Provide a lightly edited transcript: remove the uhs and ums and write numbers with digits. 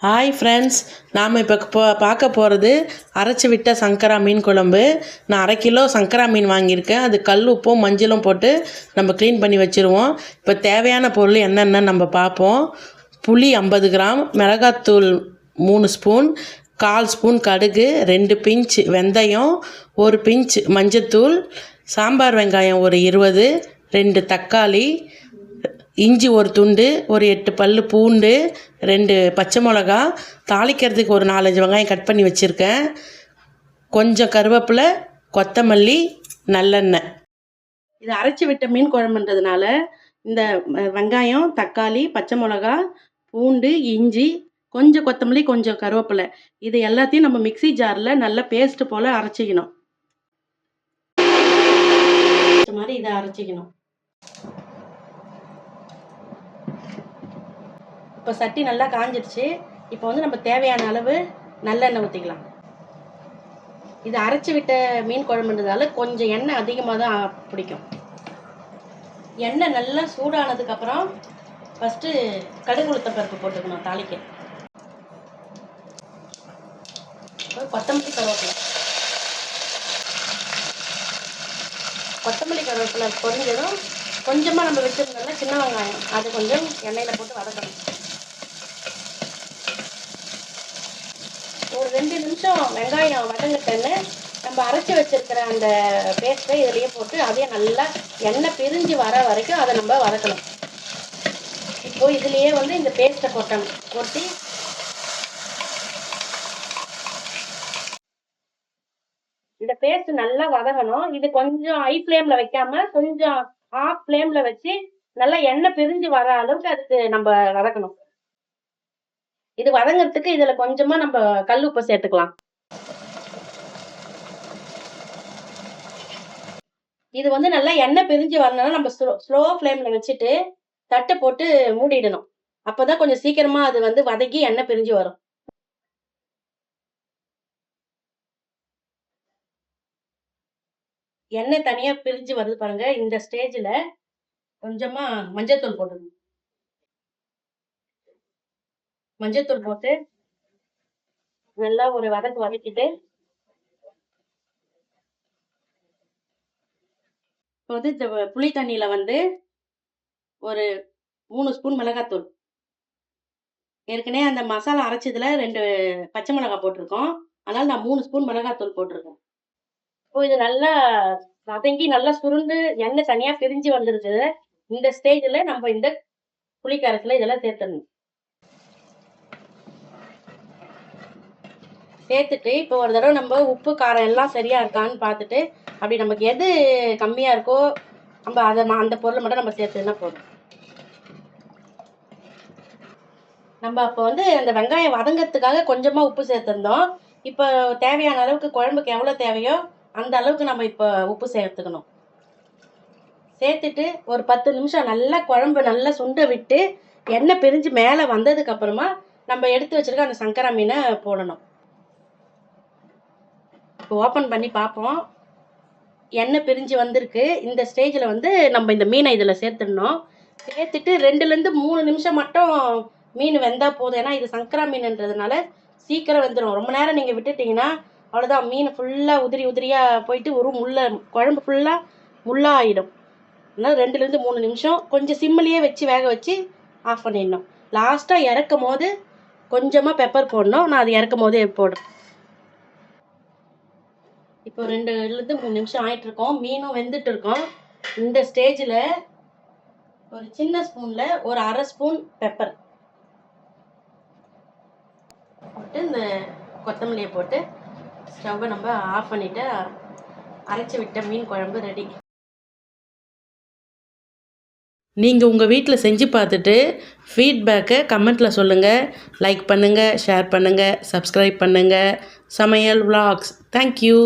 Hi friends, நாம் இப்போ பார்க்க போகிறது அரைச்சி விட்ட சங்கரா மீன் குழம்பு. நான் 1/2 கிலோ சங்கரா மீன் வாங்கியிருக்கேன். அது கல் உப்பும் மஞ்சளும் போட்டு நம்ம க்ளீன் பண்ணி வச்சுருவோம். இப்போ தேவையான பொருள் என்னென்னு நம்ம பார்ப்போம். புளி 50 கிராம், மிளகாத்தூள் 3 ஸ்பூன், 1/4 ஸ்பூன் கடுகு, 2 பிஞ்ச் வெந்தயம், 1 பிஞ்ச் மஞ்சத்தூள், சாம்பார் வெங்காயம் ஒரு 20, 2 தக்காளி, இஞ்சி ஒரு துண்டு, ஒரு 8 பல் பூண்டு, 2 பச்சை மிளகா, தாளிக்கிறதுக்கு ஒரு 4-5 வெங்காயம் கட் பண்ணி வச்சுருக்கேன், கொஞ்சம் கருவேப்பிலை, கொத்தமல்லி, நல்லெண்ணெய். இது அரைச்சி விட்ட மீன் குழம்புன்றதுனால இந்த வெங்காயம், தக்காளி, பச்சை மிளகா, பூண்டு, இஞ்சி, கொஞ்சம் கொத்தமல்லி, கொஞ்சம் கருவேப்பிலை, இது எல்லாத்தையும் நம்ம மிக்சி ஜாரில் நல்லா பேஸ்ட்டு போல் அரைச்சிக்கணும். இந்த மாதிரி இதை அரைச்சிக்கணும். இப்போ சட்டி நல்லா காஞ்சிடுச்சு. இப்போ வந்து நம்ம தேவையான அளவு நல்லெண்ணெய் ஊற்றிக்கலாம். இது அரைச்சி விட்ட மீன் குழம்புன்றதால கொஞ்சம் எண்ணெய் அதிகமாக தான் பிடிக்கும். எண்ணெய் நல்லா சூடானதுக்கப்புறம் ஃபஸ்ட்டு கடுகு உளுத்தம் பருப்பு போட்டுக்கணும் தாளிக்க. கொத்தமல்லி கருவேப்பிலை பொரிஞ்சதும் கொஞ்சமாக நம்ம வச்சுருந்தோம்னா சின்ன வெங்காயம் அது கொஞ்சம் எண்ணெயில் போட்டு வதக்கணும். ஒரு 2 நிமிஷம் வெங்காயம் வதங்கிட்டேன்னு நம்ம அரைச்சி வச்சிருக்கிற அந்த பேஸ்ட்டை இதுலேயே போட்டு அதையே நல்லா எண்ணெய் பிரிஞ்சு வர வரைக்கும் அதை நம்ம வதக்கணும். இப்போ இதுலேயே வந்து இந்த பேஸ்ட்டை கொட்டி இந்த பேஸ்ட் நல்லா வதங்கணும். இது கொஞ்சம் ஹை ஃப்ளேமில் வைக்காம கொஞ்சம் ஆஃப் ஃப்ளேமில் வச்சு நல்லா எண்ணெய் பிரிஞ்சு வர அளவுக்கு அதுக்கு நம்ம வதக்கணும். இது வதங்கிறதுக்கு இதில் கொஞ்சமாக நம்ம கல் உப்பு சேர்த்துக்கலாம். இது வந்து நல்லா எண்ணெய் பிரிஞ்சு வரணும்னா நம்ம ஸ்லோ ஃப்ளேமில் வச்சுட்டு தட்டை போட்டு மூடிடணும். அப்போ தான் கொஞ்சம் சீக்கிரமாக அது வந்து வதக்கி எண்ணெய் பிரிஞ்சு வரும். எண்ணெய் தனியாக பிரிஞ்சு வருது பாருங்க. இந்த ஸ்டேஜில் கொஞ்சமாக மஞ்சத்தூள் போட்டுக்கணும். மஞ்சத்தூள் போட்டு நல்லா ஒரு வதக்கிட்டு இப்போ வந்து இந்த புளி தண்ணியில் வந்து ஒரு 3 ஸ்பூன் மிளகாத்தூள், ஏற்கனவே அந்த மசாலா அரைச்சதுல 2 பச்சை மிளகாய் போட்டிருக்கோம், அதனால் நான் 3 ஸ்பூன் மிளகாத்தூள் போட்டிருக்கேன். இப்போ இது நல்லா வதங்கி நல்லா சுருண்டு எண்ணெய் தனியாக பிரிஞ்சு வந்துருக்குது. இந்த ஸ்டேஜில் நம்ம இந்த புளிக்கரைசலை இதெல்லாம் சேர்த்துடணும். சேர்த்துட்டு இப்போ ஒரு தடவை நம்ம உப்பு காரம் எல்லாம் சரியாக இருக்கான்னு பார்த்துட்டு அப்படி நமக்கு எது கம்மியாக இருக்கோ நம்ம அந்த பொருளை மட்டும் நம்ம சேர்த்துனா போதும். நம்ம அப்போ வந்து அந்த வெங்காயம் வதங்கிறதுக்காக கொஞ்சமாக உப்பு சேர்த்துருந்தோம். இப்போ தேவையான அளவுக்கு குழம்புக்கு எவ்வளோ தேவையோ அந்த அளவுக்கு நம்ம இப்போ உப்பு சேர்த்துக்கணும். சேர்த்துட்டு ஒரு 10 நிமிஷம் நல்லா குழம்பு நல்லா சுண்ட விட்டு எண்ணெய் பிரிஞ்சு மேலே வந்ததுக்கப்புறமா நம்ம எடுத்து வச்சுருக்க அந்த சங்கரா மீனை போடணும். இப்போ ஓப்பன் பண்ணி பார்ப்போம். எண்ணெய் பிரிஞ்சு வந்திருக்கு. இந்த ஸ்டேஜில் வந்து நம்ம இந்த மீனை இதில் சேர்த்துடணும். சேர்த்துட்டு 2லேருந்து 3 நிமிஷம் மட்டும் மீன் வெந்தால் போதும். ஏன்னா இது சங்கரா மீன்ன்றதுனால சீக்கிரம் வெந்துடும். ரொம்ப நேரம் நீங்கள் விட்டுட்டிங்கன்னா அவ்வளோதான், மீன் ஃபுல்லாக உதிரியாக போயிட்டு ஒரு குழம்பு ஃபுல்லாக முள்ளாக ஆகிடும். அதனால் 2லேருந்து 3 நிமிஷம் கொஞ்சம் சிம்மிலேயே வச்சு வேக வச்சு ஆஃப் பண்ணிடணும். லாஸ்ட்டாக இறக்கும் போது கொஞ்சமாக பெப்பர் போடணும். நான் அது இறக்கும் போதே போடுறேன். இப்போ 2லேருந்து 3 நிமிஷம் ஆகிட்டுருக்கோம். மீனும் வெந்துட்டு இருக்கோம். இந்த ஸ்டேஜில் ஒரு சின்ன ஸ்பூனில் ஒரு 1/2 ஸ்பூன் பெப்பர் போட்டு இந்த கொத்தமல்லியை போட்டு ஸ்டவ்வை நம்ம ஆஃப் பண்ணிவிட்டு அரைச்சி விட்ட மீன் குழம்பு ரெடி. நீங்கள் உங்கள் வீட்டில் செஞ்சு பார்த்துட்டு ஃபீட்பேக்கை கமெண்ட்டில் சொல்லுங்கள். லைக் பண்ணுங்கள், ஷேர் பண்ணுங்கள், சப்ஸ்கிரைப் பண்ணுங்கள். சமையல் vlogs. தேங்க்யூ.